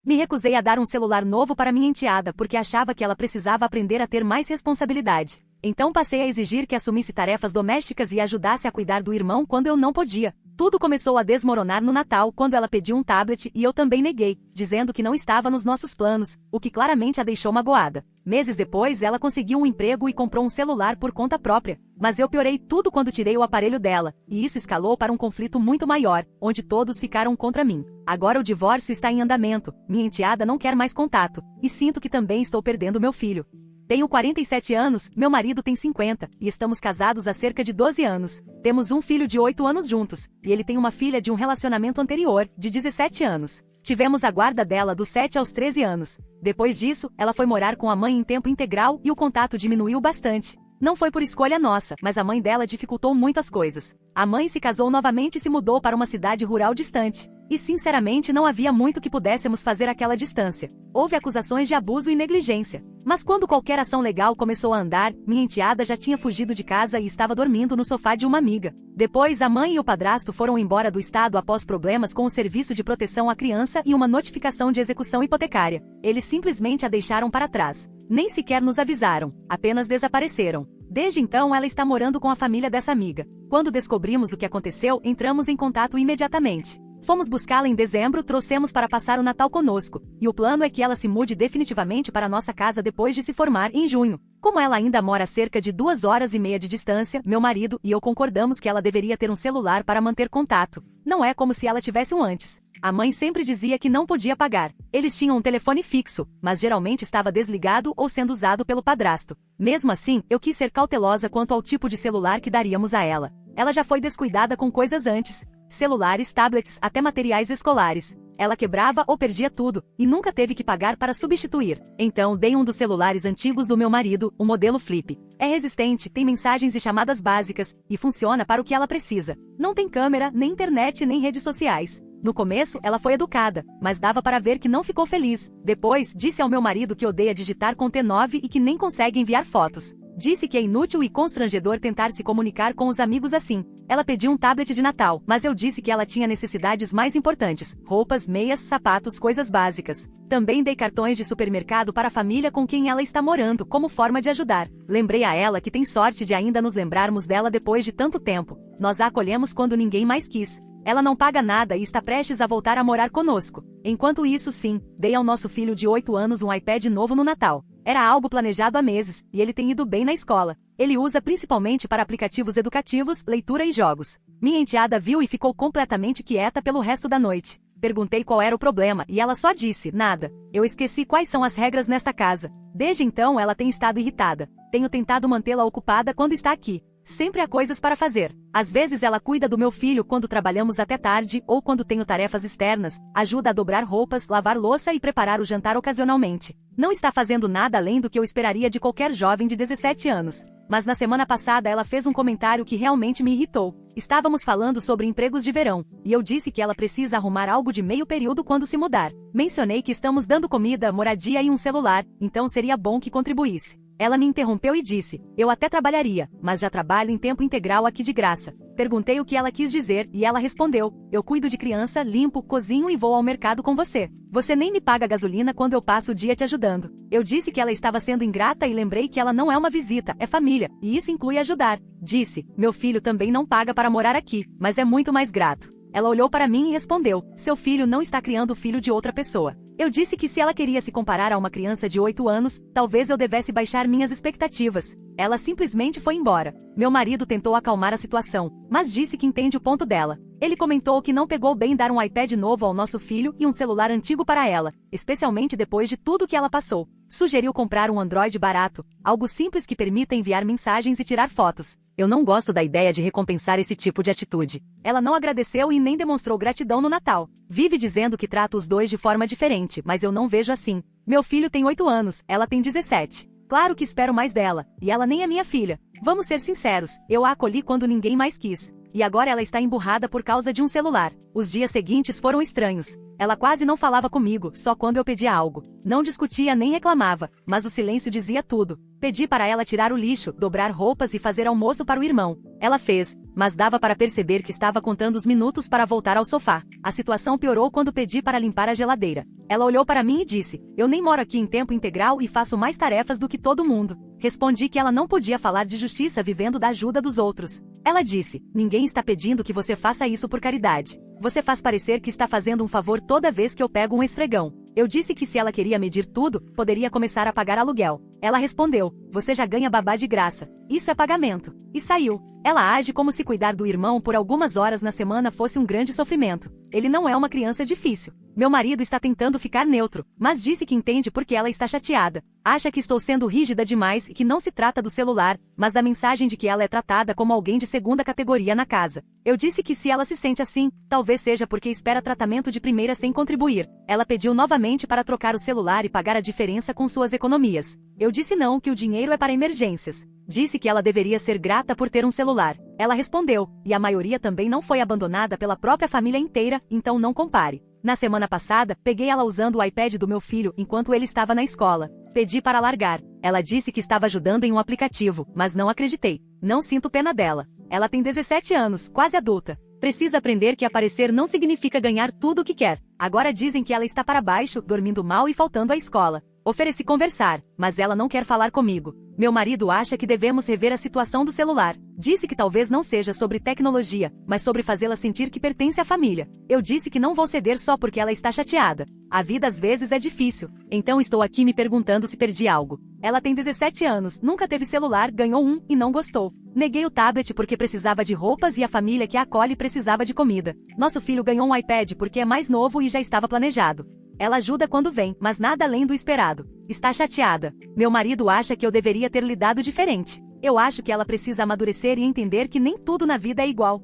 Me recusei a dar um celular novo para minha enteada porque achava que ela precisava aprender a ter mais responsabilidade. Então passei a exigir que assumisse tarefas domésticas e ajudasse a cuidar do irmão quando eu não podia. Tudo começou a desmoronar no Natal quando ela pediu um tablet e eu também neguei, dizendo que não estava nos nossos planos, o que claramente a deixou magoada. Meses depois, ela conseguiu um emprego e comprou um celular por conta própria. Mas eu piorei tudo quando tirei o aparelho dela, e isso escalou para um conflito muito maior, onde todos ficaram contra mim. Agora o divórcio está em andamento, minha enteada não quer mais contato, e sinto que também estou perdendo meu filho. Tenho 47 anos, meu marido tem 50, e estamos casados há cerca de 12 anos. Temos um filho de 8 anos juntos, e ele tem uma filha de um relacionamento anterior, de 17 anos. Tivemos a guarda dela dos 7 aos 13 anos. Depois disso, ela foi morar com a mãe em tempo integral e o contato diminuiu bastante. Não foi por escolha nossa, mas a mãe dela dificultou muito as coisas. A mãe se casou novamente e se mudou para uma cidade rural distante. E sinceramente não havia muito que pudéssemos fazer àquela distância. Houve acusações de abuso e negligência. Mas quando qualquer ação legal começou a andar, minha enteada já tinha fugido de casa e estava dormindo no sofá de uma amiga. Depois a mãe e o padrasto foram embora do estado após problemas com o serviço de proteção à criança e uma notificação de execução hipotecária. Eles simplesmente a deixaram para trás. Nem sequer nos avisaram, apenas desapareceram. Desde então ela está morando com a família dessa amiga. Quando descobrimos o que aconteceu, entramos em contato imediatamente. Fomos buscá-la em dezembro, trouxemos para passar o Natal conosco, e o plano é que ela se mude definitivamente para nossa casa depois de se formar em junho. Como ela ainda mora a cerca de 2 horas e meia de distância, meu marido e eu concordamos que ela deveria ter um celular para manter contato. Não é como se ela tivesse um antes. A mãe sempre dizia que não podia pagar. Eles tinham um telefone fixo, mas geralmente estava desligado ou sendo usado pelo padrasto. Mesmo assim, eu quis ser cautelosa quanto ao tipo de celular que daríamos a ela. Ela já foi descuidada com coisas antes. Celulares, tablets, até materiais escolares. Ela quebrava ou perdia tudo, e nunca teve que pagar para substituir. Então dei um dos celulares antigos do meu marido, o modelo Flip. É resistente, tem mensagens e chamadas básicas, e funciona para o que ela precisa. Não tem câmera, nem internet, nem redes sociais. No começo, ela foi educada, mas dava para ver que não ficou feliz. Depois, disse ao meu marido que odeia digitar com T9 e que nem consegue enviar fotos. Disse que é inútil e constrangedor tentar se comunicar com os amigos assim. Ela pediu um tablet de Natal, mas eu disse que ela tinha necessidades mais importantes: roupas, meias, sapatos, coisas básicas. Também dei cartões de supermercado para a família com quem ela está morando, como forma de ajudar. Lembrei a ela que tem sorte de ainda nos lembrarmos dela depois de tanto tempo. Nós a acolhemos quando ninguém mais quis. Ela não paga nada e está prestes a voltar a morar conosco. Enquanto isso, sim, dei ao nosso filho de 8 anos um iPad novo no Natal. Era algo planejado há meses, e ele tem ido bem na escola. Ele usa principalmente para aplicativos educativos, leitura e jogos. Minha enteada viu e ficou completamente quieta pelo resto da noite. Perguntei qual era o problema e ela só disse: nada. Eu esqueci quais são as regras nesta casa. Desde então ela tem estado irritada. Tenho tentado mantê-la ocupada quando está aqui. Sempre há coisas para fazer. Às vezes ela cuida do meu filho quando trabalhamos até tarde ou quando tenho tarefas externas, ajuda a dobrar roupas, lavar louça e preparar o jantar ocasionalmente. Não está fazendo nada além do que eu esperaria de qualquer jovem de 17 anos. Mas na semana passada ela fez um comentário que realmente me irritou. Estávamos falando sobre empregos de verão, e eu disse que ela precisa arrumar algo de meio período quando se mudar. Mencionei que estamos dando comida, moradia e um celular, então seria bom que contribuísse. Ela me interrompeu e disse: eu até trabalharia, mas já trabalho em tempo integral aqui de graça. Perguntei o que ela quis dizer e ela respondeu: eu cuido de criança, limpo, cozinho e vou ao mercado com você. Você nem me paga gasolina quando eu passo o dia te ajudando. Eu disse que ela estava sendo ingrata e lembrei que ela não é uma visita, é família, e isso inclui ajudar. Disse: meu filho também não paga para morar aqui, mas é muito mais grato. Ela olhou para mim e respondeu: seu filho não está criando o filho de outra pessoa. Eu disse que se ela queria se comparar a uma criança de 8 anos, talvez eu devesse baixar minhas expectativas. Ela simplesmente foi embora. Meu marido tentou acalmar a situação, mas disse que entende o ponto dela. Ele comentou que não pegou bem dar um iPad novo ao nosso filho e um celular antigo para ela, especialmente depois de tudo que ela passou. Sugeriu comprar um Android barato, algo simples que permita enviar mensagens e tirar fotos. Eu não gosto da ideia de recompensar esse tipo de atitude. Ela não agradeceu e nem demonstrou gratidão no Natal. Vive dizendo que trata os dois de forma diferente, mas eu não vejo assim. Meu filho tem 8 anos, ela tem 17. Claro que espero mais dela, e ela nem é minha filha. Vamos ser sinceros, eu a acolhi quando ninguém mais quis. E agora ela está emburrada por causa de um celular. Os dias seguintes foram estranhos. Ela quase não falava comigo, só quando eu pedia algo. Não discutia nem reclamava, mas o silêncio dizia tudo. Pedi para ela tirar o lixo, dobrar roupas e fazer almoço para o irmão. Ela fez, mas dava para perceber que estava contando os minutos para voltar ao sofá. A situação piorou quando pedi para limpar a geladeira. Ela olhou para mim e disse: "Eu nem moro aqui em tempo integral e faço mais tarefas do que todo mundo." Respondi que ela não podia falar de justiça vivendo da ajuda dos outros. Ela disse: "Ninguém está pedindo que você faça isso por caridade. Você faz parecer que está fazendo um favor toda vez que eu pego um esfregão." Eu disse que se ela queria medir tudo, poderia começar a pagar aluguel. Ela respondeu: "Você já ganha babá de graça. Isso é pagamento." E saiu. Ela age como se cuidar do irmão por algumas horas na semana fosse um grande sofrimento. Ele não é uma criança difícil. Meu marido está tentando ficar neutro, mas disse que entende porque ela está chateada. Acha que estou sendo rígida demais e que não se trata do celular, mas da mensagem de que ela é tratada como alguém de segunda categoria na casa. Eu disse que se ela se sente assim, talvez seja porque espera tratamento de primeira sem contribuir. Ela pediu novamente para trocar o celular e pagar a diferença com suas economias. Eu disse não, que o dinheiro é para emergências. Disse que ela deveria ser grata por ter um celular. Ela respondeu: "E a maioria também não foi abandonada pela própria família inteira, então não compare." Na semana passada, peguei ela usando o iPad do meu filho enquanto ele estava na escola. Pedi para largar. Ela disse que estava ajudando em um aplicativo, mas não acreditei. Não sinto pena dela. Ela tem 17 anos, quase adulta. Precisa aprender que aparecer não significa ganhar tudo o que quer. Agora dizem que ela está para baixo, dormindo mal e faltando à escola. Ofereci conversar, mas ela não quer falar comigo. Meu marido acha que devemos rever a situação do celular. Disse que talvez não seja sobre tecnologia, mas sobre fazê-la sentir que pertence à família. Eu disse que não vou ceder só porque ela está chateada. A vida às vezes é difícil. Então estou aqui me perguntando se perdi algo. Ela tem 17 anos, nunca teve celular, ganhou um e não gostou. Neguei o tablet porque precisava de roupas e a família que a acolhe precisava de comida. Nosso filho ganhou um iPad porque é mais novo e já estava planejado. Ela ajuda quando vem, mas nada além do esperado. Está chateada. Meu marido acha que eu deveria ter lidado diferente. Eu acho que ela precisa amadurecer e entender que nem tudo na vida é igual.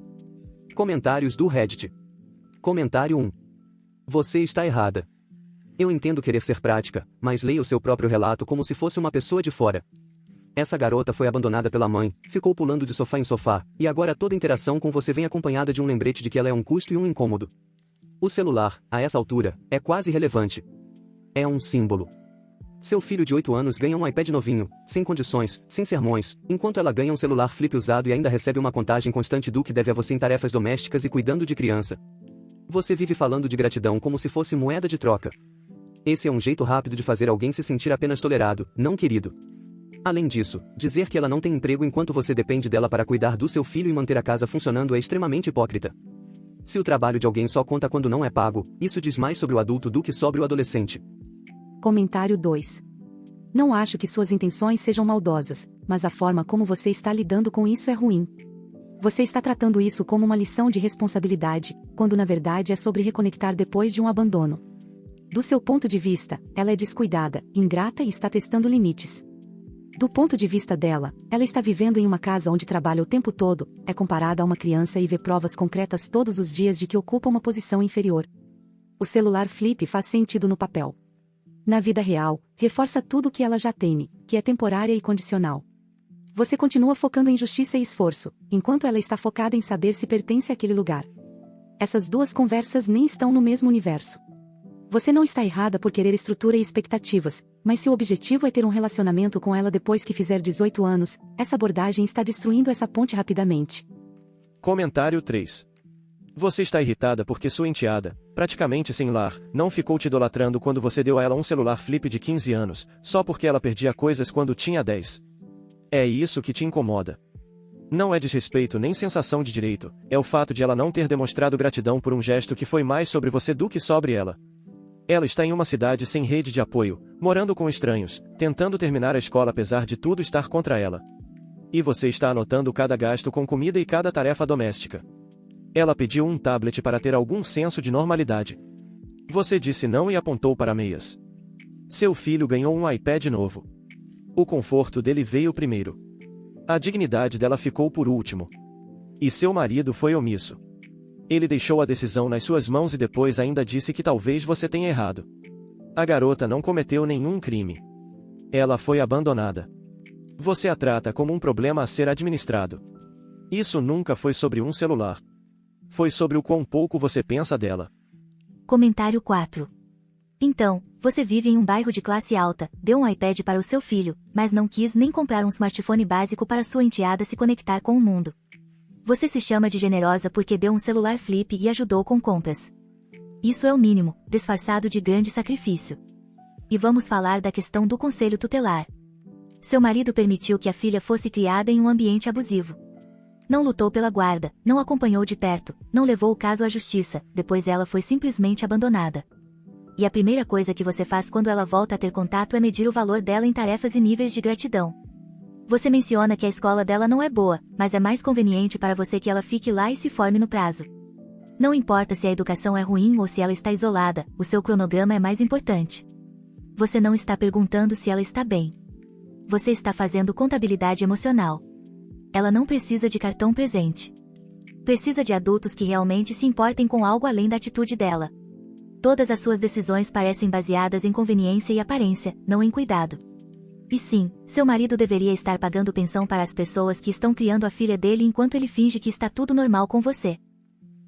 Comentários do Reddit. Comentário 1. Você está errada. Eu entendo querer ser prática, mas leia o seu próprio relato como se fosse uma pessoa de fora. Essa garota foi abandonada pela mãe, ficou pulando de sofá em sofá, e agora toda interação com você vem acompanhada de um lembrete de que ela é um custo e um incômodo. O celular, a essa altura, é quase irrelevante. É um símbolo. Seu filho de 8 anos ganha um iPad novinho, sem condições, sem sermões, enquanto ela ganha um celular flip usado e ainda recebe uma contagem constante do que deve a você em tarefas domésticas e cuidando de criança. Você vive falando de gratidão como se fosse moeda de troca. Esse é um jeito rápido de fazer alguém se sentir apenas tolerado, não querido. Além disso, dizer que ela não tem emprego enquanto você depende dela para cuidar do seu filho e manter a casa funcionando é extremamente hipócrita. Se o trabalho de alguém só conta quando não é pago, isso diz mais sobre o adulto do que sobre o adolescente. Comentário 2. Não acho que suas intenções sejam maldosas, mas a forma como você está lidando com isso é ruim. Você está tratando isso como uma lição de responsabilidade, quando na verdade é sobre reconectar depois de um abandono. Do seu ponto de vista, ela é descuidada, ingrata e está testando limites. Do ponto de vista dela, ela está vivendo em uma casa onde trabalha o tempo todo, é comparada a uma criança e vê provas concretas todos os dias de que ocupa uma posição inferior. O celular flip faz sentido no papel. Na vida real, reforça tudo o que ela já teme, que é temporária e condicional. Você continua focando em justiça e esforço, enquanto ela está focada em saber se pertence àquele lugar. Essas duas conversas nem estão no mesmo universo. Você não está errada por querer estrutura e expectativas, mas se o objetivo é ter um relacionamento com ela depois que fizer 18 anos, essa abordagem está destruindo essa ponte rapidamente. Comentário 3. Você está irritada porque sua enteada, praticamente sem lar, não ficou te idolatrando quando você deu a ela um celular flip de 15 anos, só porque ela perdia coisas quando tinha 10. É isso que te incomoda. Não é desrespeito nem sensação de direito, é o fato de ela não ter demonstrado gratidão por um gesto que foi mais sobre você do que sobre ela. Ela está em uma cidade sem rede de apoio, morando com estranhos, tentando terminar a escola apesar de tudo estar contra ela. E você está anotando cada gasto com comida e cada tarefa doméstica. Ela pediu um tablet para ter algum senso de normalidade. Você disse não e apontou para meias. Seu filho ganhou um iPad novo. O conforto dele veio primeiro. A dignidade dela ficou por último. E seu marido foi omisso. Ele deixou a decisão nas suas mãos e depois ainda disse que talvez você tenha errado. A garota não cometeu nenhum crime. Ela foi abandonada. Você a trata como um problema a ser administrado. Isso nunca foi sobre um celular. Foi sobre o quão pouco você pensa dela. Comentário 4. Então, você vive em um bairro de classe alta, deu um iPad para o seu filho, mas não quis nem comprar um smartphone básico para sua enteada se conectar com o mundo. Você se chama de generosa porque deu um celular flip e ajudou com compras. Isso é o mínimo, disfarçado de grande sacrifício. E vamos falar da questão do conselho tutelar. Seu marido permitiu que a filha fosse criada em um ambiente abusivo. Não lutou pela guarda, não acompanhou de perto, não levou o caso à justiça, depois ela foi simplesmente abandonada. E a primeira coisa que você faz quando ela volta a ter contato é medir o valor dela em tarefas e níveis de gratidão. Você menciona que a escola dela não é boa, mas é mais conveniente para você que ela fique lá e se forme no prazo. Não importa se a educação é ruim ou se ela está isolada, o seu cronograma é mais importante. Você não está perguntando se ela está bem. Você está fazendo contabilidade emocional. Ela não precisa de cartão presente. Precisa de adultos que realmente se importem com algo além da atitude dela. Todas as suas decisões parecem baseadas em conveniência e aparência, não em cuidado. E sim, seu marido deveria estar pagando pensão para as pessoas que estão criando a filha dele enquanto ele finge que está tudo normal com você.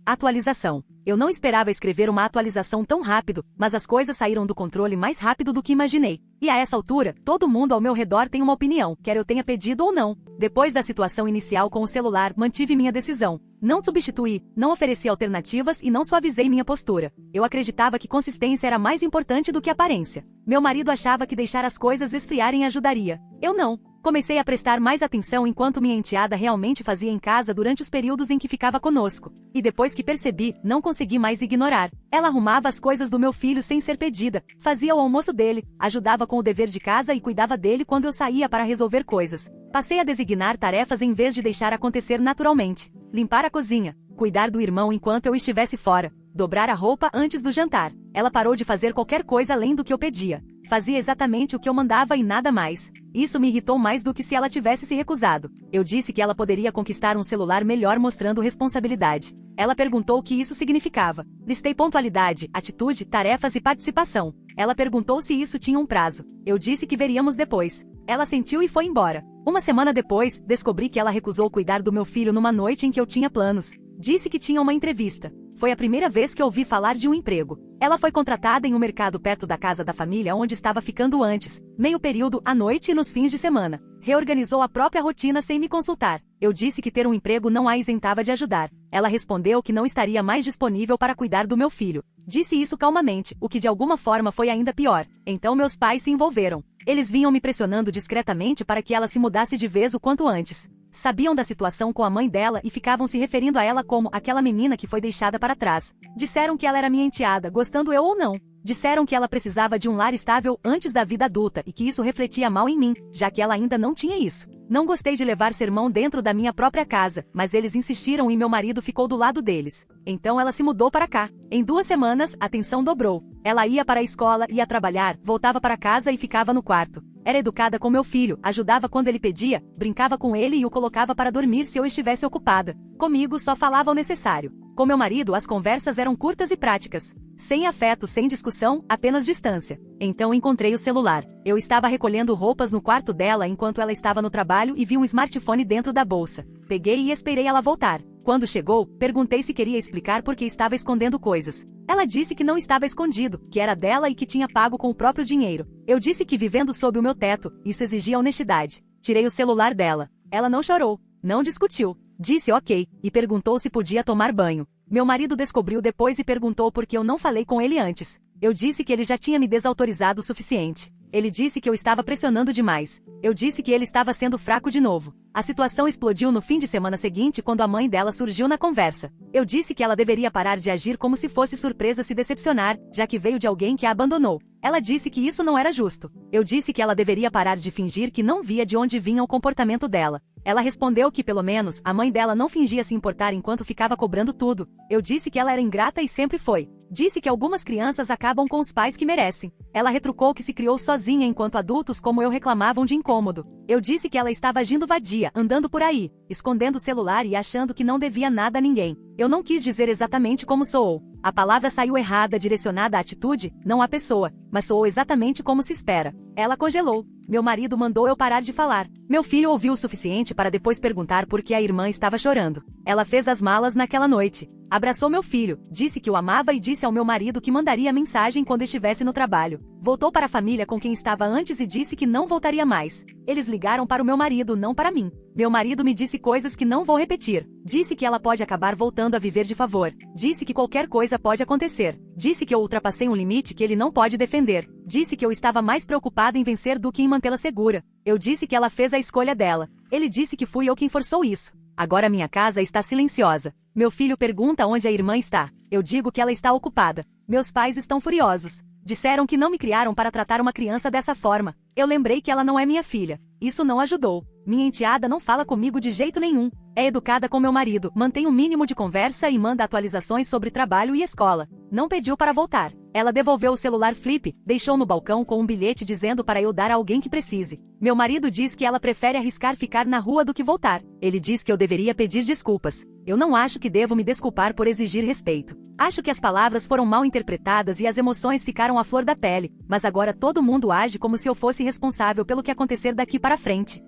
Atualização. Eu não esperava escrever uma atualização tão rápido, mas as coisas saíram do controle mais rápido do que imaginei. E a essa altura, todo mundo ao meu redor tem uma opinião, quer eu tenha pedido ou não. Depois da situação inicial com o celular, mantive minha decisão. Não substituí, não ofereci alternativas e não suavizei minha postura. Eu acreditava que consistência era mais importante do que aparência. Meu marido achava que deixar as coisas esfriarem ajudaria. Eu não. Comecei a prestar mais atenção enquanto minha enteada realmente fazia em casa durante os períodos em que ficava conosco. E depois que percebi, não consegui mais ignorar. Ela arrumava as coisas do meu filho sem ser pedida, fazia o almoço dele, ajudava com o dever de casa e cuidava dele quando eu saía para resolver coisas. Passei a designar tarefas em vez de deixar acontecer naturalmente. Limpar a cozinha, cuidar do irmão enquanto eu estivesse fora, dobrar a roupa antes do jantar. Ela parou de fazer qualquer coisa além do que eu pedia. Fazia exatamente o que eu mandava e nada mais. Isso me irritou mais do que se ela tivesse se recusado. Eu disse que ela poderia conquistar um celular melhor mostrando responsabilidade. Ela perguntou o que isso significava. Listei pontualidade, atitude, tarefas e participação. Ela perguntou se isso tinha um prazo. Eu disse que veríamos depois. Ela sentiu e foi embora. Uma semana depois, descobri que ela recusou cuidar do meu filho numa noite em que eu tinha planos. Disse que tinha uma entrevista. Foi a primeira vez que ouvi falar de um emprego. Ela foi contratada em um mercado perto da casa da família onde estava ficando antes, meio período, à noite e nos fins de semana. Reorganizou a própria rotina sem me consultar. Eu disse que ter um emprego não a isentava de ajudar. Ela respondeu que não estaria mais disponível para cuidar do meu filho. Disse isso calmamente, o que de alguma forma foi ainda pior. Então meus pais se envolveram. Eles vinham me pressionando discretamente para que ela se mudasse de vez o quanto antes. Sabiam da situação com a mãe dela e ficavam se referindo a ela como aquela menina que foi deixada para trás. Disseram que ela era minha enteada, gostando eu ou não. Disseram que ela precisava de um lar estável antes da vida adulta e que isso refletia mal em mim, já que ela ainda não tinha isso. Não gostei de levar sermão dentro da minha própria casa, mas eles insistiram e meu marido ficou do lado deles. Então ela se mudou para cá. Em 2 semanas, a tensão dobrou. Ela ia para a escola, ia trabalhar, voltava para casa e ficava no quarto. Era educada com meu filho, ajudava quando ele pedia, brincava com ele e o colocava para dormir se eu estivesse ocupada. Comigo só falava o necessário. Com meu marido as conversas eram curtas e práticas. Sem afeto, sem discussão, apenas distância. Então encontrei o celular. Eu estava recolhendo roupas no quarto dela enquanto ela estava no trabalho e vi um smartphone dentro da bolsa. Peguei e esperei ela voltar. Quando chegou, perguntei se queria explicar por que estava escondendo coisas. Ela disse que não estava escondido, que era dela e que tinha pago com o próprio dinheiro. Eu disse que vivendo sob o meu teto, isso exigia honestidade. Tirei o celular dela. Ela não chorou, não discutiu. Disse ok, e perguntou se podia tomar banho. Meu marido descobriu depois e perguntou por que eu não falei com ele antes. Eu disse que ele já tinha me desautorizado o suficiente. Ele disse que eu estava pressionando demais. Eu disse que ele estava sendo fraco de novo. A situação explodiu no fim de semana seguinte quando a mãe dela surgiu na conversa. Eu disse que ela deveria parar de agir como se fosse surpresa se decepcionar, já que veio de alguém que a abandonou. Ela disse que isso não era justo. Eu disse que ela deveria parar de fingir que não via de onde vinha o comportamento dela. Ela respondeu que pelo menos a mãe dela não fingia se importar enquanto ficava cobrando tudo. Eu disse que ela era ingrata e sempre foi. Disse que algumas crianças acabam com os pais que merecem. Ela retrucou que se criou sozinha enquanto adultos como eu reclamavam de incômodo. Eu disse que ela estava agindo vadia, andando por aí, escondendo o celular e achando que não devia nada a ninguém. Eu não quis dizer exatamente como soou. A palavra saiu errada, direcionada à atitude, não à pessoa, mas soou exatamente como se espera. Ela congelou. Meu marido mandou eu parar de falar. Meu filho ouviu o suficiente para depois perguntar por que a irmã estava chorando. Ela fez as malas naquela noite. Abraçou meu filho, disse que o amava e disse ao meu marido que mandaria mensagem quando estivesse no trabalho. Voltou para a família com quem estava antes e disse que não voltaria mais. Eles ligaram para o meu marido, não para mim. Meu marido me disse coisas que não vou repetir. Disse que ela pode acabar voltando a viver de favor. Disse que qualquer coisa pode acontecer. Disse que eu ultrapassei um limite que ele não pode defender. Disse que eu estava mais preocupada em vencer do que em mantê-la segura. Eu disse que ela fez a escolha dela. Ele disse que fui eu quem forçou isso. Agora minha casa está silenciosa. Meu filho pergunta onde a irmã está. Eu digo que ela está ocupada. Meus pais estão furiosos. Disseram que não me criaram para tratar uma criança dessa forma. Eu lembrei que ela não é minha filha. Isso não ajudou. Minha enteada não fala comigo de jeito nenhum. É educada com meu marido, mantém um mínimo de conversa e manda atualizações sobre trabalho e escola. Não pediu para voltar. Ela devolveu o celular flip, deixou no balcão com um bilhete dizendo para eu dar a alguém que precise. Meu marido diz que ela prefere arriscar ficar na rua do que voltar. Ele diz que eu deveria pedir desculpas. Eu não acho que devo me desculpar por exigir respeito. Acho que as palavras foram mal interpretadas e as emoções ficaram à flor da pele, mas agora todo mundo age como se eu fosse responsável pelo que acontecer daqui para frente.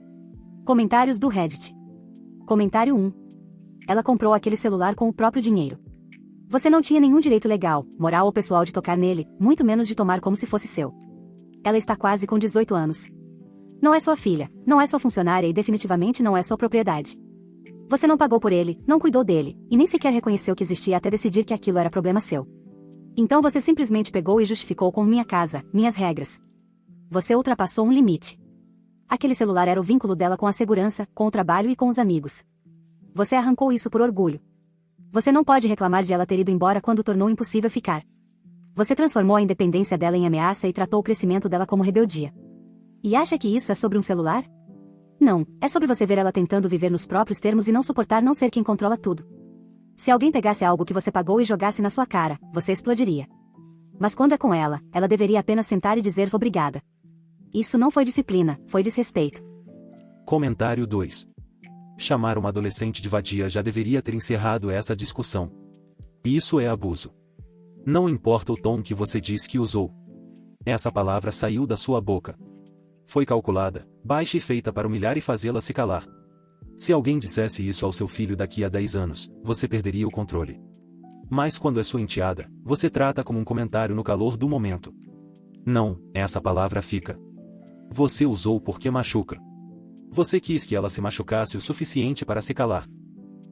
Comentários do Reddit. Comentário 1. Ela comprou aquele celular com o próprio dinheiro. Você não tinha nenhum direito legal, moral ou pessoal de tocar nele, muito menos de tomar como se fosse seu. Ela está quase com 18 anos. Não é sua filha, não é sua funcionária e definitivamente não é sua propriedade. Você não pagou por ele, não cuidou dele, e nem sequer reconheceu que existia até decidir que aquilo era problema seu. Então você simplesmente pegou e justificou com minha casa, minhas regras. Você ultrapassou um limite. Aquele celular era o vínculo dela com a segurança, com o trabalho e com os amigos. Você arrancou isso por orgulho. Você não pode reclamar de ela ter ido embora quando tornou impossível ficar. Você transformou a independência dela em ameaça e tratou o crescimento dela como rebeldia. E acha que isso é sobre um celular? Não, é sobre você ver ela tentando viver nos próprios termos e não suportar não ser quem controla tudo. Se alguém pegasse algo que você pagou e jogasse na sua cara, você explodiria. Mas quando é com ela, ela deveria apenas sentar e dizer obrigada. Isso não foi disciplina, foi desrespeito. Comentário 2. Chamar uma adolescente de vadia já deveria ter encerrado essa discussão. Isso é abuso. Não importa o tom que você diz que usou. Essa palavra saiu da sua boca. Foi calculada, baixa e feita para humilhar e fazê-la se calar. Se alguém dissesse isso ao seu filho daqui a 10 anos, você perderia o controle. Mas quando é sua enteada, você trata como um comentário no calor do momento. Não, essa palavra fica. Você usou porque machuca. Você quis que ela se machucasse o suficiente para se calar.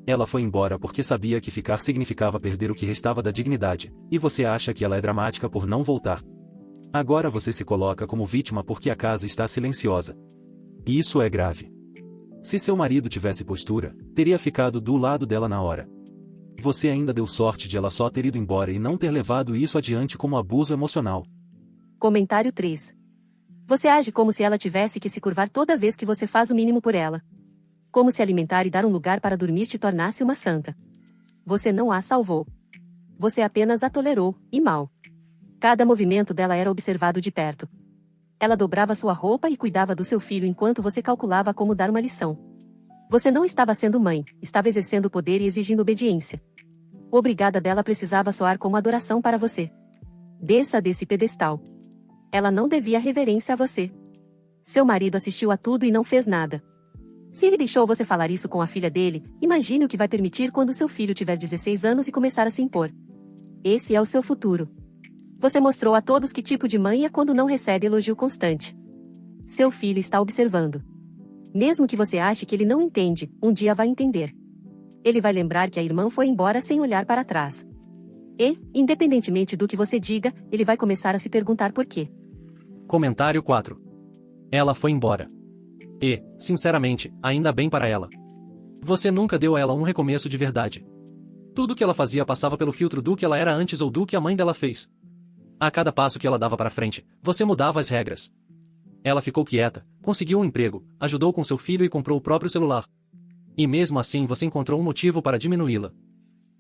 Ela foi embora porque sabia que ficar significava perder o que restava da dignidade, e você acha que ela é dramática por não voltar. Agora você se coloca como vítima porque a casa está silenciosa. E isso é grave. Se seu marido tivesse postura, teria ficado do lado dela na hora. Você ainda deu sorte de ela só ter ido embora e não ter levado isso adiante como abuso emocional. Comentário 3. Você age como se ela tivesse que se curvar toda vez que você faz o mínimo por ela. Como se alimentar e dar um lugar para dormir te tornasse uma santa. Você não a salvou. Você apenas a tolerou, e mal. Cada movimento dela era observado de perto. Ela dobrava sua roupa e cuidava do seu filho enquanto você calculava como dar uma lição. Você não estava sendo mãe, estava exercendo poder e exigindo obediência. O obrigada dela precisava soar como adoração para você. Desça desse pedestal. Ela não devia reverência a você. Seu marido assistiu a tudo e não fez nada. Se ele deixou você falar isso com a filha dele, imagine o que vai permitir quando seu filho tiver 16 anos e começar a se impor. Esse é o seu futuro. Você mostrou a todos que tipo de mãe é quando não recebe elogio constante. Seu filho está observando. Mesmo que você ache que ele não entende, um dia vai entender. Ele vai lembrar que a irmã foi embora sem olhar para trás. E, independentemente do que você diga, ele vai começar a se perguntar por quê. Comentário 4. Ela foi embora. E, sinceramente, ainda bem para ela. Você nunca deu a ela um recomeço de verdade. Tudo que ela fazia passava pelo filtro do que ela era antes ou do que a mãe dela fez. A cada passo que ela dava para frente, você mudava as regras. Ela ficou quieta, conseguiu um emprego, ajudou com seu filho e comprou o próprio celular. E mesmo assim você encontrou um motivo para diminuí-la.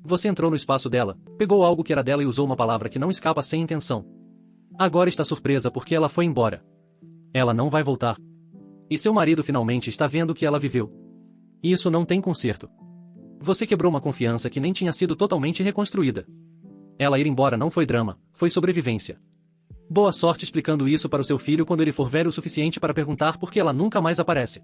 Você entrou no espaço dela, pegou algo que era dela e usou uma palavra que não escapa sem intenção. Agora está surpresa porque ela foi embora. Ela não vai voltar. E seu marido finalmente está vendo o que ela viveu. Isso não tem conserto. Você quebrou uma confiança que nem tinha sido totalmente reconstruída. Ela ir embora não foi drama, foi sobrevivência. Boa sorte explicando isso para o seu filho quando ele for velho o suficiente para perguntar por que ela nunca mais aparece.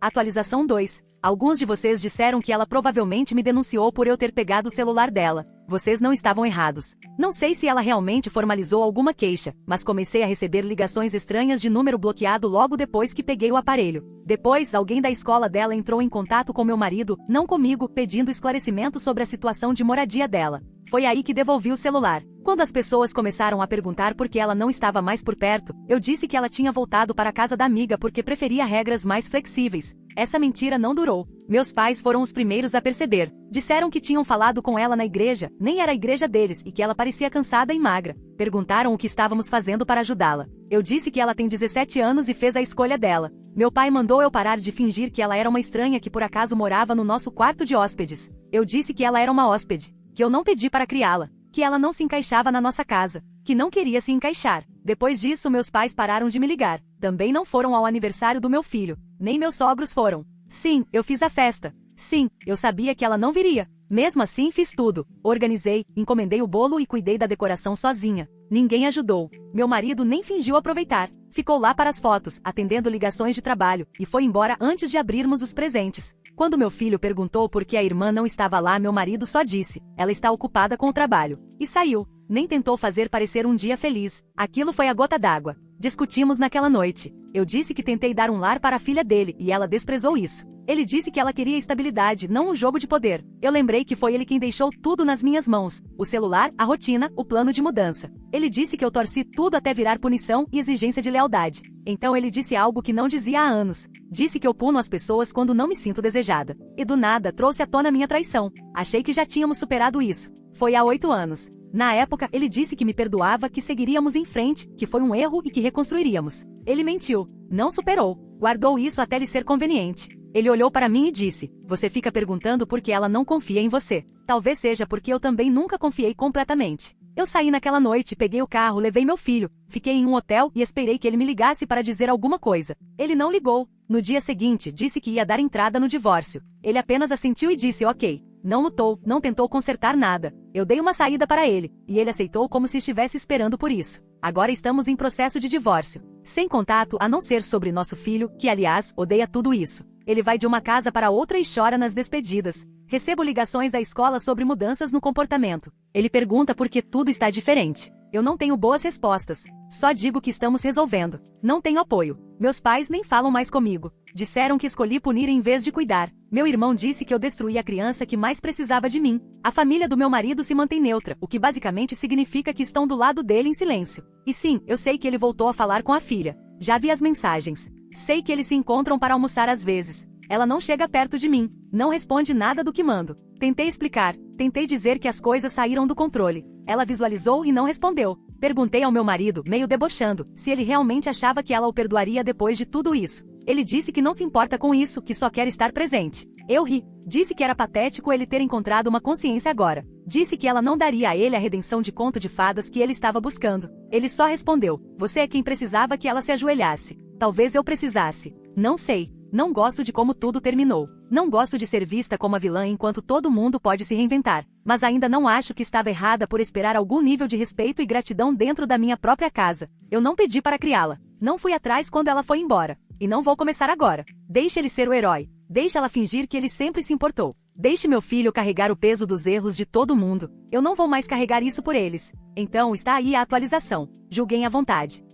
Atualização 2. Alguns de vocês disseram que ela provavelmente me denunciou por eu ter pegado o celular dela. Vocês não estavam errados. Não sei se ela realmente formalizou alguma queixa, mas comecei a receber ligações estranhas de número bloqueado logo depois que peguei o aparelho. Depois, alguém da escola dela entrou em contato com meu marido, não comigo, pedindo esclarecimento sobre a situação de moradia dela. Foi aí que devolvi o celular. Quando as pessoas começaram a perguntar por que ela não estava mais por perto, eu disse que ela tinha voltado para a casa da amiga porque preferia regras mais flexíveis. Essa mentira não durou. Meus pais foram os primeiros a perceber. Disseram que tinham falado com ela na igreja, nem era a igreja deles, e que ela parecia cansada e magra. Perguntaram o que estávamos fazendo para ajudá-la. Eu disse que ela tem 17 anos e fez a escolha dela. Meu pai mandou eu parar de fingir que ela era uma estranha que por acaso morava no nosso quarto de hóspedes. Eu disse que ela era uma hóspede, que eu não pedi para criá-la, que ela não se encaixava na nossa casa, que não queria se encaixar. Depois disso, meus pais pararam de me ligar. Também não foram ao aniversário do meu filho. Nem meus sogros foram. Sim, eu fiz a festa. Sim, eu sabia que ela não viria. Mesmo assim, fiz tudo. Organizei, encomendei o bolo e cuidei da decoração sozinha. Ninguém ajudou. Meu marido nem fingiu aproveitar. Ficou lá para as fotos, atendendo ligações de trabalho, e foi embora antes de abrirmos os presentes. Quando meu filho perguntou por que a irmã não estava lá, meu marido só disse: ela está ocupada com o trabalho. E saiu. Nem tentou fazer parecer um dia feliz. Aquilo foi a gota d'água. Discutimos naquela noite. Eu disse que tentei dar um lar para a filha dele e ela desprezou isso. Ele disse que ela queria estabilidade, não um jogo de poder. Eu lembrei que foi ele quem deixou tudo nas minhas mãos: o celular, a rotina, o plano de mudança. Ele disse que eu torci tudo até virar punição e exigência de lealdade. Então ele disse algo que não dizia há anos. Disse que eu puno as pessoas quando não me sinto desejada. E do nada trouxe à tona minha traição. Achei que já tínhamos superado isso. Foi há 8 anos. Na época, ele disse que me perdoava, que seguiríamos em frente, que foi um erro e que reconstruiríamos. Ele mentiu. Não superou. Guardou isso até lhe ser conveniente. Ele olhou para mim e disse: você fica perguntando por que ela não confia em você. Talvez seja porque eu também nunca confiei completamente. Eu saí naquela noite, peguei o carro, levei meu filho, fiquei em um hotel e esperei que ele me ligasse para dizer alguma coisa. Ele não ligou. No dia seguinte, disse que ia dar entrada no divórcio. Ele apenas assentiu e disse ok. Não lutou, não tentou consertar nada. Eu dei uma saída para ele, e ele aceitou como se estivesse esperando por isso. Agora estamos em processo de divórcio. Sem contato a não ser sobre nosso filho, que aliás, odeia tudo isso. Ele vai de uma casa para outra e chora nas despedidas. Recebo ligações da escola sobre mudanças no comportamento. Ele pergunta por que tudo está diferente. Eu não tenho boas respostas. Só digo que estamos resolvendo. Não tenho apoio. Meus pais nem falam mais comigo. Disseram que escolhi punir em vez de cuidar. Meu irmão disse que eu destruí a criança que mais precisava de mim. A família do meu marido se mantém neutra, o que basicamente significa que estão do lado dele em silêncio. E sim, eu sei que ele voltou a falar com a filha. Já vi as mensagens. Sei que eles se encontram para almoçar às vezes. Ela não chega perto de mim. Não responde nada do que mando. Tentei explicar. Tentei dizer que as coisas saíram do controle. Ela visualizou e não respondeu. Perguntei ao meu marido, meio debochando, se ele realmente achava que ela o perdoaria depois de tudo isso. Ele disse que não se importa com isso, que só quer estar presente. Eu ri. Disse que era patético ele ter encontrado uma consciência agora. Disse que ela não daria a ele a redenção de conto de fadas que ele estava buscando. Ele só respondeu: você é quem precisava que ela se ajoelhasse. Talvez eu precisasse. Não sei. Não gosto de como tudo terminou. Não gosto de ser vista como a vilã enquanto todo mundo pode se reinventar. Mas ainda não acho que estava errada por esperar algum nível de respeito e gratidão dentro da minha própria casa. Eu não pedi para criá-la. Não fui atrás quando ela foi embora. E não vou começar agora. Deixe ele ser o herói. Deixe ela fingir que ele sempre se importou. Deixe meu filho carregar o peso dos erros de todo mundo. Eu não vou mais carregar isso por eles. Então está aí a atualização. Julguem à vontade.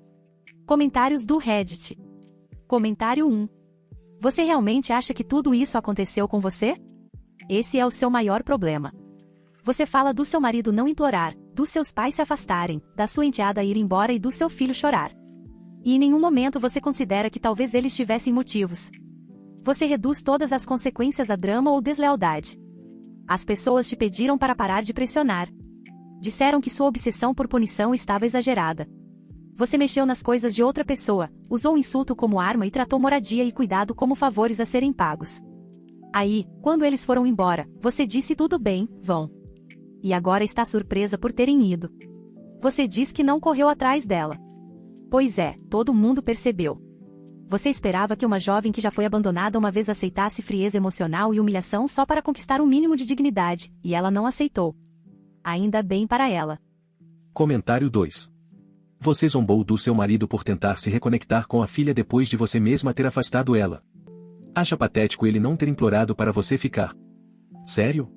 Comentários do Reddit. Comentário 1. Você realmente acha que tudo isso aconteceu com você? Esse é o seu maior problema. Você fala do seu marido não implorar, dos seus pais se afastarem, da sua enteada ir embora e do seu filho chorar. E em nenhum momento você considera que talvez eles tivessem motivos. Você reduz todas as consequências a drama ou deslealdade. As pessoas te pediram para parar de pressionar. Disseram que sua obsessão por punição estava exagerada. Você mexeu nas coisas de outra pessoa, usou o insulto como arma e tratou moradia e cuidado como favores a serem pagos. Aí, quando eles foram embora, você disse tudo bem, vão. E agora está surpresa por terem ido. Você diz que não correu atrás dela. Pois é, todo mundo percebeu. Você esperava que uma jovem que já foi abandonada uma vez aceitasse frieza emocional e humilhação só para conquistar um mínimo de dignidade, e ela não aceitou. Ainda bem para ela. Comentário 2. Você zombou do seu marido por tentar se reconectar com a filha depois de você mesma ter afastado ela. Acha patético ele não ter implorado para você ficar. Sério?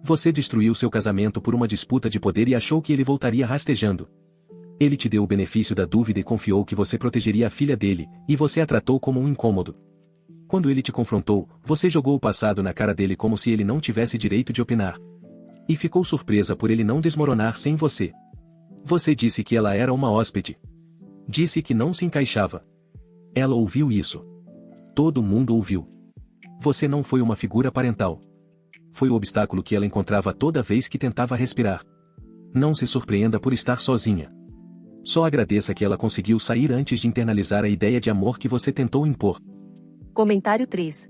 Você destruiu seu casamento por uma disputa de poder e achou que ele voltaria rastejando. Ele te deu o benefício da dúvida e confiou que você protegeria a filha dele, e você a tratou como um incômodo. Quando ele te confrontou, você jogou o passado na cara dele como se ele não tivesse direito de opinar. E ficou surpresa por ele não desmoronar sem você. Você disse que ela era uma hóspede. Disse que não se encaixava. Ela ouviu isso. Todo mundo ouviu. Você não foi uma figura parental. Foi o obstáculo que ela encontrava toda vez que tentava respirar. Não se surpreenda por estar sozinha. Só agradeça que ela conseguiu sair antes de internalizar a ideia de amor que você tentou impor. Comentário 3.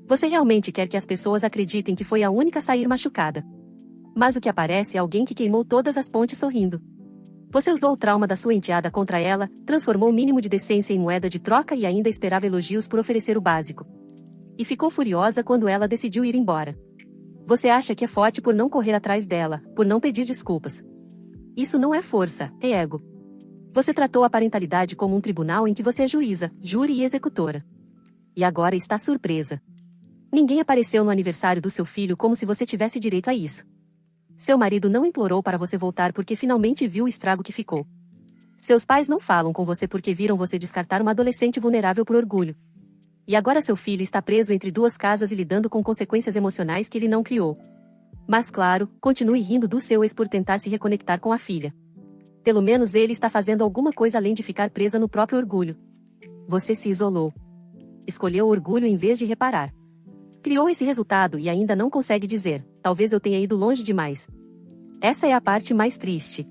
Você realmente quer que as pessoas acreditem que foi a única a sair machucada. Mas o que aparece é alguém que queimou todas as pontes sorrindo. Você usou o trauma da sua enteada contra ela, transformou o mínimo de decência em moeda de troca e ainda esperava elogios por oferecer o básico. E ficou furiosa quando ela decidiu ir embora. Você acha que é forte por não correr atrás dela, por não pedir desculpas. Isso não é força, é ego. Você tratou a parentalidade como um tribunal em que você é juíza, júri e executora. E agora está surpresa. Ninguém apareceu no aniversário do seu filho como se você tivesse direito a isso. Seu marido não implorou para você voltar porque finalmente viu o estrago que ficou. Seus pais não falam com você porque viram você descartar uma adolescente vulnerável por orgulho. E agora seu filho está preso entre duas casas e lidando com consequências emocionais que ele não criou. Mas claro, continue rindo do seu ex por tentar se reconectar com a filha. Pelo menos ele está fazendo alguma coisa além de ficar presa no próprio orgulho. Você se isolou. Escolheu o orgulho em vez de reparar. Criou esse resultado e ainda não consegue dizer, talvez eu tenha ido longe demais. Essa é a parte mais triste.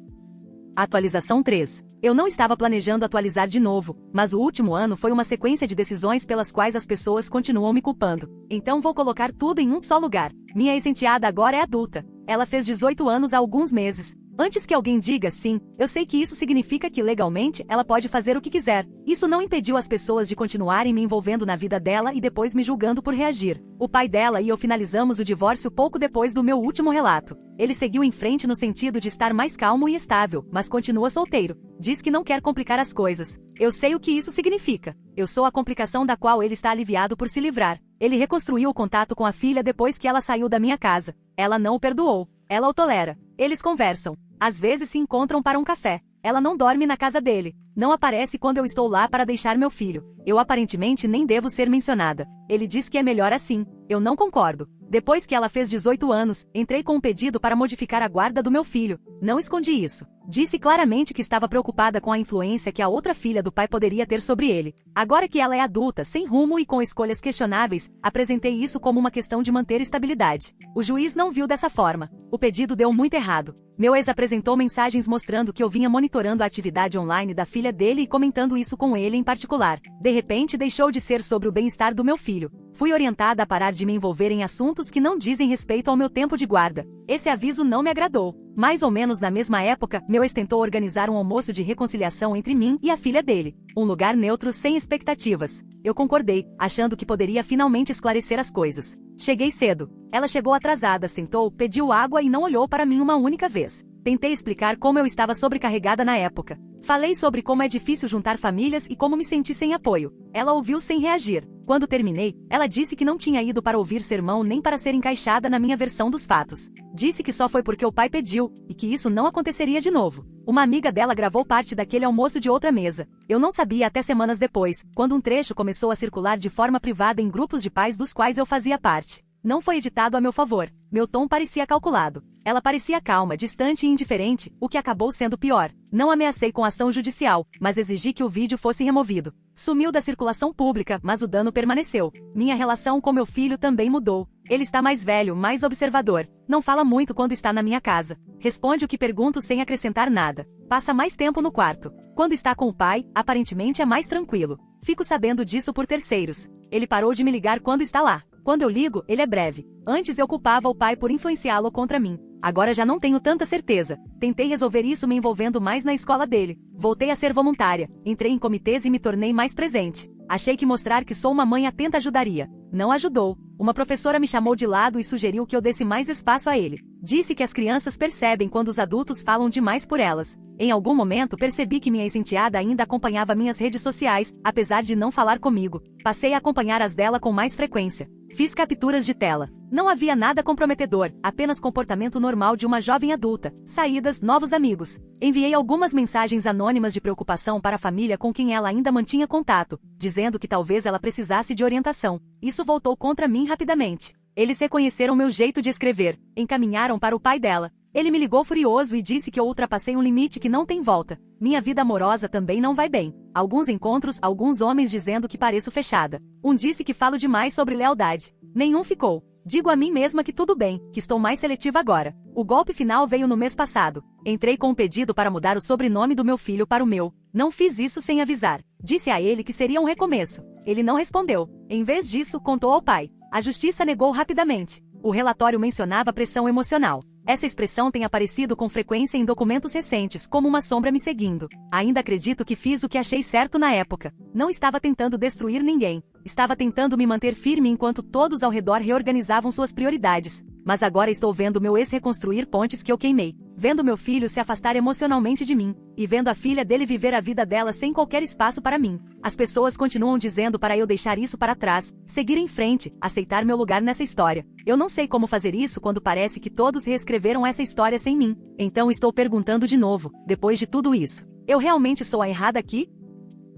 Atualização 3. Eu não estava planejando atualizar de novo, mas o último ano foi uma sequência de decisões pelas quais as pessoas continuam me culpando. Então vou colocar tudo em um só lugar. Minha ex-enteada agora é adulta. Ela fez 18 anos há alguns meses. Antes que alguém diga sim, eu sei que isso significa que legalmente ela pode fazer o que quiser. Isso não impediu as pessoas de continuarem me envolvendo na vida dela e depois me julgando por reagir. O pai dela e eu finalizamos o divórcio pouco depois do meu último relato. Ele seguiu em frente no sentido de estar mais calmo e estável, mas continua solteiro. Diz que não quer complicar as coisas. Eu sei o que isso significa. Eu sou a complicação da qual ele está aliviado por se livrar. Ele reconstruiu o contato com a filha depois que ela saiu da minha casa. Ela não o perdoou. Ela o tolera. Eles conversam. Às vezes se encontram para um café. Ela não dorme na casa dele. Não aparece quando eu estou lá para deixar meu filho. Eu aparentemente nem devo ser mencionada. Ele diz que é melhor assim. Eu não concordo. Depois que ela fez 18 anos, entrei com um pedido para modificar a guarda do meu filho. Não escondi isso. Disse claramente que estava preocupada com a influência que a outra filha do pai poderia ter sobre ele. Agora que ela é adulta, sem rumo e com escolhas questionáveis, apresentei isso como uma questão de manter estabilidade. O juiz não viu dessa forma. O pedido deu muito errado. Meu ex apresentou mensagens mostrando que eu vinha monitorando a atividade online da filha dele e comentando isso com ele em particular. De repente deixou de ser sobre o bem-estar do meu filho. Fui orientada a parar de me envolver em assuntos que não dizem respeito ao meu tempo de guarda. Esse aviso não me agradou. Mais ou menos na mesma época, meu ex tentou organizar um almoço de reconciliação entre mim e a filha dele. Um lugar neutro sem expectativas. Eu concordei, achando que poderia finalmente esclarecer as coisas. Cheguei cedo. Ela chegou atrasada, sentou, pediu água e não olhou para mim uma única vez. Tentei explicar como eu estava sobrecarregada na época. Falei sobre como é difícil juntar famílias e como me senti sem apoio. Ela ouviu sem reagir. Quando terminei, ela disse que não tinha ido para ouvir sermão nem para ser encaixada na minha versão dos fatos. Disse que só foi porque o pai pediu, e que isso não aconteceria de novo. Uma amiga dela gravou parte daquele almoço de outra mesa. Eu não sabia até semanas depois, quando um trecho começou a circular de forma privada em grupos de pais dos quais eu fazia parte. Não foi editado a meu favor. Meu tom parecia calculado. Ela parecia calma, distante e indiferente, o que acabou sendo pior. Não ameacei com ação judicial, mas exigi que o vídeo fosse removido. Sumiu da circulação pública, mas o dano permaneceu. Minha relação com meu filho também mudou. Ele está mais velho, mais observador. Não fala muito quando está na minha casa. Responde o que pergunto sem acrescentar nada. Passa mais tempo no quarto. Quando está com o pai, aparentemente é mais tranquilo. Fico sabendo disso por terceiros. Ele parou de me ligar quando está lá. Quando eu ligo, ele é breve. Antes eu culpava o pai por influenciá-lo contra mim. Agora já não tenho tanta certeza. Tentei resolver isso me envolvendo mais na escola dele. Voltei a ser voluntária. Entrei em comitês e me tornei mais presente. Achei que mostrar que sou uma mãe atenta ajudaria. Não ajudou. Uma professora me chamou de lado e sugeriu que eu desse mais espaço a ele. Disse que as crianças percebem quando os adultos falam demais por elas. Em algum momento percebi que minha ex-enteada ainda acompanhava minhas redes sociais, apesar de não falar comigo. Passei a acompanhar as dela com mais frequência. Fiz capturas de tela. Não havia nada comprometedor, apenas comportamento normal de uma jovem adulta, saídas, novos amigos. Enviei algumas mensagens anônimas de preocupação para a família com quem ela ainda mantinha contato, dizendo que talvez ela precisasse de orientação. Isso voltou contra mim rapidamente. Eles reconheceram meu jeito de escrever, encaminharam para o pai dela. Ele me ligou furioso e disse que eu ultrapassei um limite que não tem volta. Minha vida amorosa também não vai bem. Alguns encontros, alguns homens dizendo que pareço fechada. Um disse que falo demais sobre lealdade. Nenhum ficou. Digo a mim mesma que tudo bem, que estou mais seletiva agora. O golpe final veio no mês passado. Entrei com um pedido para mudar o sobrenome do meu filho para o meu. Não fiz isso sem avisar. Disse a ele que seria um recomeço. Ele não respondeu. Em vez disso, contou ao pai. A justiça negou rapidamente. O relatório mencionava pressão emocional. Essa expressão tem aparecido com frequência em documentos recentes, como uma sombra me seguindo. Ainda acredito que fiz o que achei certo na época. Não estava tentando destruir ninguém. Estava tentando me manter firme enquanto todos ao redor reorganizavam suas prioridades. Mas agora estou vendo meu ex reconstruir pontes que eu queimei. Vendo meu filho se afastar emocionalmente de mim. E vendo a filha dele viver a vida dela sem qualquer espaço para mim. As pessoas continuam dizendo para eu deixar isso para trás, seguir em frente, aceitar meu lugar nessa história. Eu não sei como fazer isso quando parece que todos reescreveram essa história sem mim. Então estou perguntando de novo, depois de tudo isso. Eu realmente sou a errada aqui?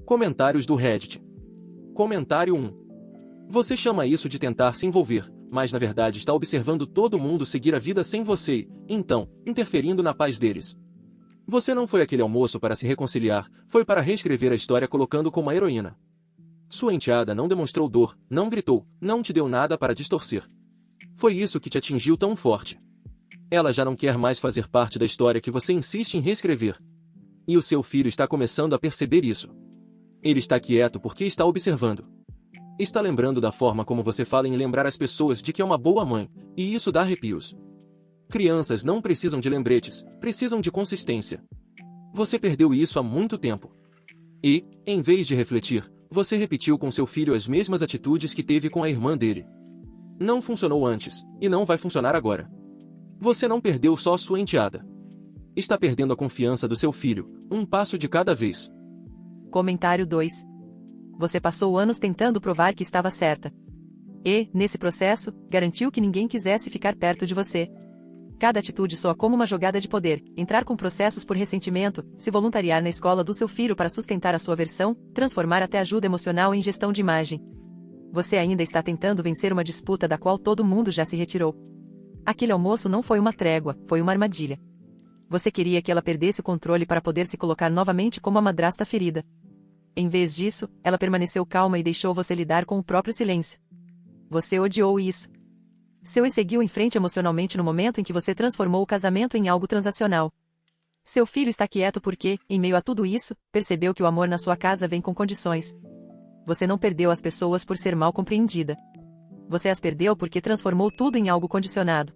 Comentários do Reddit. Comentário 1. Você chama isso de tentar se envolver, mas na verdade está observando todo mundo seguir a vida sem você, então, interferindo na paz deles. Você não foi aquele almoço para se reconciliar, foi para reescrever a história colocando como a heroína. Sua enteada não demonstrou dor, não gritou, não te deu nada para distorcer. Foi isso que te atingiu tão forte. Ela já não quer mais fazer parte da história que você insiste em reescrever. E o seu filho está começando a perceber isso. Ele está quieto porque está observando. Está lembrando da forma como você fala em lembrar as pessoas de que é uma boa mãe, e isso dá arrepios. Crianças não precisam de lembretes, precisam de consistência. Você perdeu isso há muito tempo. E, em vez de refletir, você repetiu com seu filho as mesmas atitudes que teve com a irmã dele. Não funcionou antes, e não vai funcionar agora. Você não perdeu só sua enteada. Está perdendo a confiança do seu filho, um passo de cada vez. Comentário 2. Você passou anos tentando provar que estava certa. E, nesse processo, garantiu que ninguém quisesse ficar perto de você. Cada atitude soa como uma jogada de poder, entrar com processos por ressentimento, se voluntariar na escola do seu filho para sustentar a sua versão, transformar até ajuda emocional em gestão de imagem. Você ainda está tentando vencer uma disputa da qual todo mundo já se retirou. Aquele almoço não foi uma trégua, foi uma armadilha. Você queria que ela perdesse o controle para poder se colocar novamente como a madrasta ferida. Em vez disso, ela permaneceu calma e deixou você lidar com o próprio silêncio. Você odiou isso. Seu ex seguiu em frente emocionalmente no momento em que você transformou o casamento em algo transacional. Seu filho está quieto porque, em meio a tudo isso, percebeu que o amor na sua casa vem com condições. Você não perdeu as pessoas por ser mal compreendida. Você as perdeu porque transformou tudo em algo condicionado.